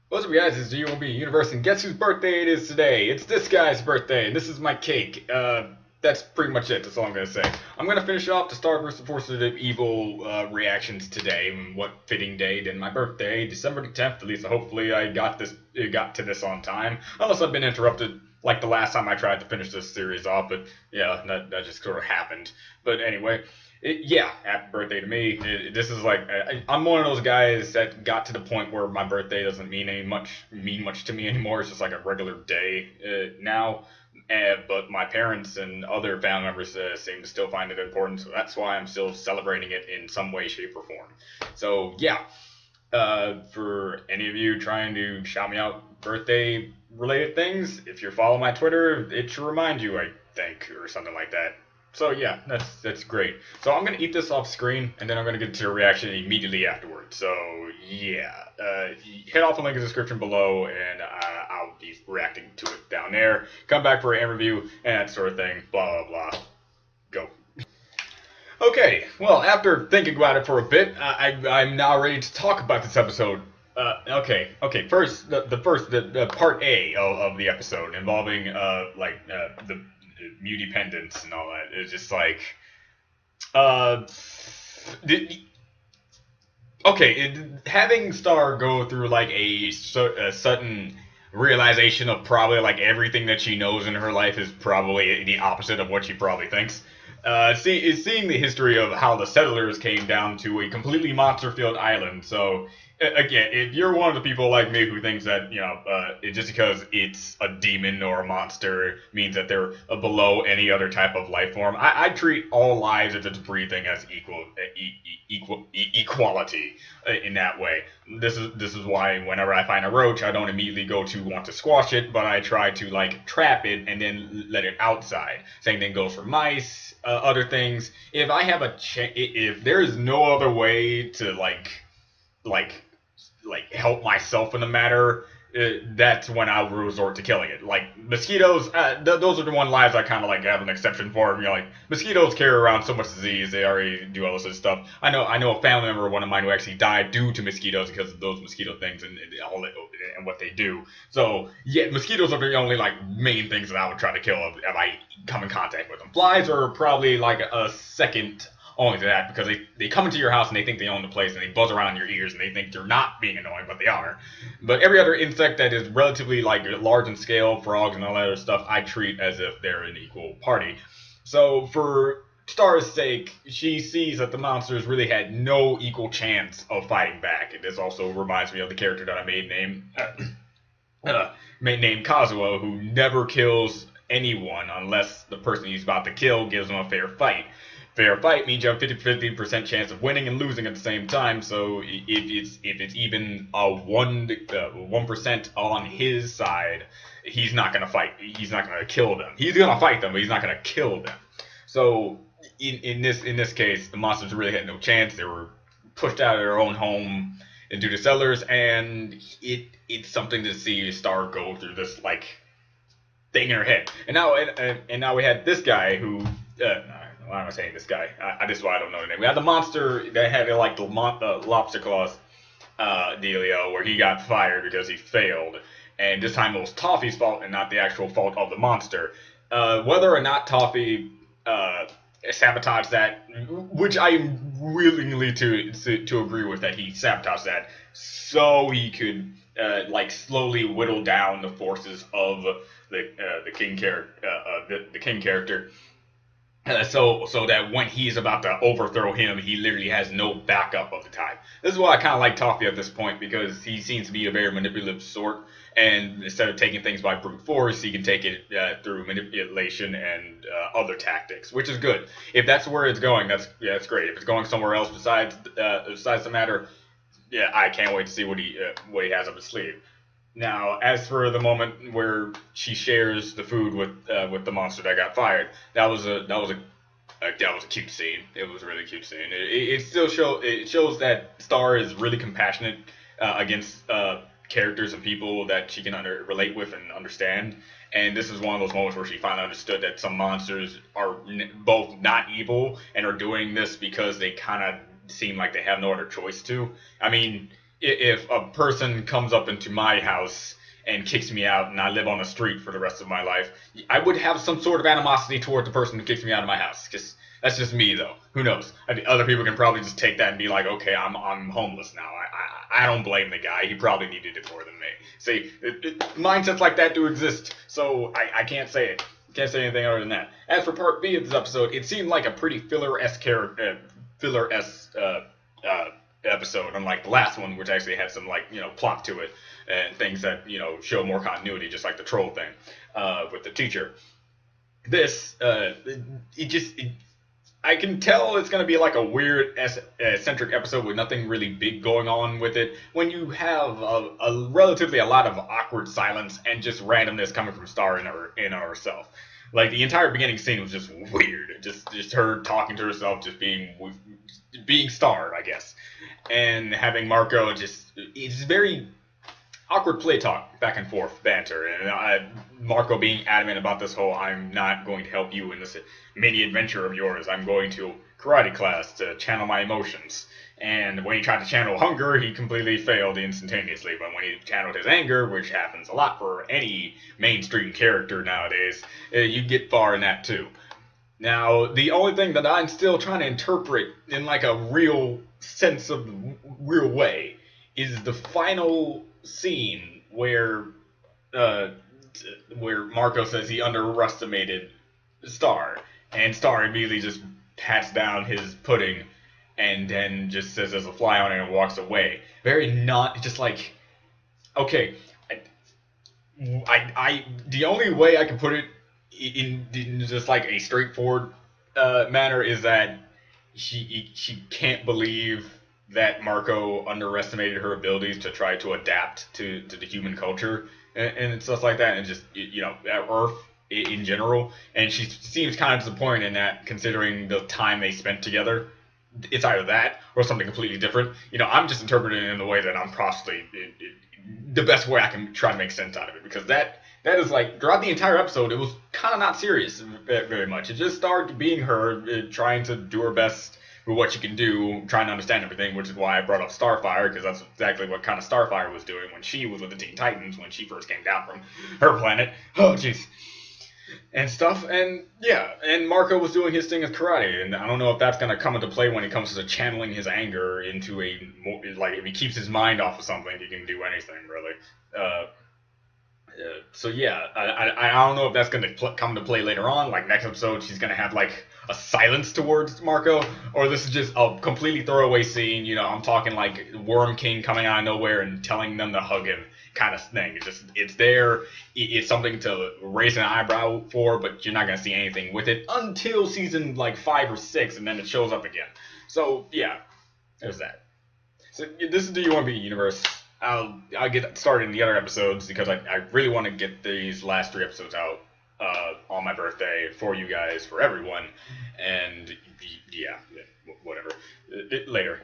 What's up, guys? It's UMB Universe, and guess whose birthday it is today? It's this guy's birthday, and this is my cake. That's pretty much it. That's all I'm gonna say. I'm gonna finish off the Star vs. the Forces of Evil reactions today. And what fitting day than my birthday, December the 10th? At least, hopefully, I got to this on time. Unless I've been interrupted, like the last time I tried to finish this series off. But yeah, that just sort of happened. But anyway. Yeah, happy birthday to me. This is like I'm one of those guys that got to the point where my birthday doesn't mean much to me anymore. It's just like a regular day now. But my parents and other family members seem to still find it important, so that's why I'm still celebrating it in some way, shape, or form. So yeah, for any of you trying to shout me out birthday related things, if you follow my Twitter, it should remind you, I think, or something like that. So yeah, that's great. So I'm gonna eat this off screen, and then I'm gonna get to your reaction immediately afterwards. So yeah, hit off the link in the description below, and I'll be reacting to it down there. Come back for an review and that sort of thing. Blah blah blah. Go. Okay, well, after thinking about it for a bit, I'm now ready to talk about this episode. Okay. First, the part A of the episode involving the Mewnipendance and all that. It's just like, uh, the, having Star go through like a sudden realization of probably like everything that she knows in her life is probably the opposite of what she probably thinks. Seeing the history of how the settlers came down to a completely monster-filled island. So again, if you're one of the people like me who thinks that just because it's a demon or a monster means that they're below any other type of life form, I treat all lives if it's breathing as equality in that way. This is why whenever I find a roach, I don't immediately go to want to squash it, but I try to like trap it and then let it outside. Same thing goes for mice, other things. If I have if there is no other way to like help myself in the matter, that's when I'll resort to killing it. Like mosquitoes, those are the one lives I kind of like have an exception for. Like mosquitoes carry around so much disease; they already do all this other stuff. I know a family member of one of mine who actually died due to mosquitoes because of those mosquito things and what they do. So yeah, mosquitoes are the only like main things that I would try to kill if I come in contact with them. Flies are probably like a second only to that, because they come into your house and they think they own the place and they buzz around your ears and they think they're not being annoying, but they are. But every other insect that is relatively like large in scale, frogs and all that other stuff, I treat as if they're an equal party. So for Star's sake, she sees that the monsters really had no equal chance of fighting back. And this also reminds me of the character that I made named Kazuo, who never kills anyone unless the person he's about to kill gives him a fair fight. Fair fight means you have 50% chance of winning and losing at the same time. So if it's even a 1% on his side, he's not gonna fight. He's not gonna kill them. He's gonna fight them, but he's not gonna kill them. So in this case, the monsters really had no chance. They were pushed out of their own home into the cellars, and it's something to see Star go through this like thing in her head. And now we had this guy who. Why am I saying this guy? This is why I don't know the name. We had the monster that had like the lobster claws dealio, where he got fired because he failed, and this time it was Toffee's fault and not the actual fault of the monster. Whether or not Toffee sabotaged that, which I am willingly to agree with, that he sabotaged that so he could like slowly whittle down the forces of the king character. So that when he's about to overthrow him, he literally has no backup of the time. This is why I kind of like Toffee at this point, because he seems to be a very manipulative sort, and instead of taking things by brute force, he can take it through manipulation and other tactics, which is good. If that's where it's going, that's great. If it's going somewhere else besides the matter, yeah, I can't wait to see what he has up his sleeve. Now, as for the moment where she shares the food with the monster that got fired, that was a cute scene. It was a really cute scene. It still shows that Star is really compassionate against characters and people that she can relate with and understand. And this is one of those moments where she finally understood that some monsters are both not evil and are doing this because they kind of seem like they have no other choice to. I mean, if a person comes up into my house and kicks me out and I live on the street for the rest of my life, I would have some sort of animosity toward the person who kicks me out of my house. Just that's just me, though. Who knows? I mean, other people can probably just take that and be like, okay, I'm homeless now. I don't blame the guy. He probably needed it more than me. See, mindsets like that do exist, so I can't say it. Can't say anything other than that. As for part B of this episode, it seemed like a pretty filler-esque episode, unlike the last one, which actually had some plot to it and things that show more continuity, just like the troll thing with the teacher. This I can tell it's going to be like a weird eccentric episode with nothing really big going on with it when you have a relatively a lot of awkward silence and just randomness coming from Star in herself. Like the entire beginning scene was just weird, just her talking to herself, just being Star, I guess, and having Marco it's very awkward play talk, back and forth banter, and Marco being adamant about this whole I'm not going to help you in this mini adventure of yours. I'm going to karate class to channel my emotions. And when he tried to channel hunger, he completely failed instantaneously. But when he channeled his anger, which happens a lot for any mainstream character nowadays, you get far in that too. Now, the only thing that I'm still trying to interpret in like a real sense of real way is the final scene where Marco says he underestimated Star, and Star immediately just pats down his pudding and then just says there's a fly on it and walks away. Very not just like, okay, I the only way I can put it in just like a straightforward manner is that she can't believe that Marco underestimated her abilities to try to adapt to the human culture and stuff like that, and just at Earth in general. And she seems kind of disappointed in that, considering the time they spent together. It's either that or something completely different. I'm just interpreting it in the way that I'm possibly the best way I can try to make sense out of it, because that is like throughout the entire episode, it was kind of not serious very much. It just started being her trying to do her best with what she can do, trying to understand everything, which is why I brought up Starfire, because that's exactly what kind of Starfire was doing when she was with the Teen Titans, when she first came down from her planet. Oh, jeez. And stuff, and yeah, and Marco was doing his thing with karate, and I don't know if that's going to come into play when it comes to channeling his anger into if he keeps his mind off of something, he can do anything, really. So yeah, I don't know if that's going to come to play later on, like next episode she's going to have like a silence towards Marco, or this is just a completely throwaway scene, I'm talking like Worm King coming out of nowhere and telling them to hug him kind of thing. It's there, it's something to raise an eyebrow for, but you're not going to see anything with it until season like 5 or 6, and then it shows up again. So yeah, there's that. So this is the UMB universe. I'll get started in the other episodes because I really want to get these last 3 episodes out on my birthday for you guys, for everyone, and yeah, whatever. Later.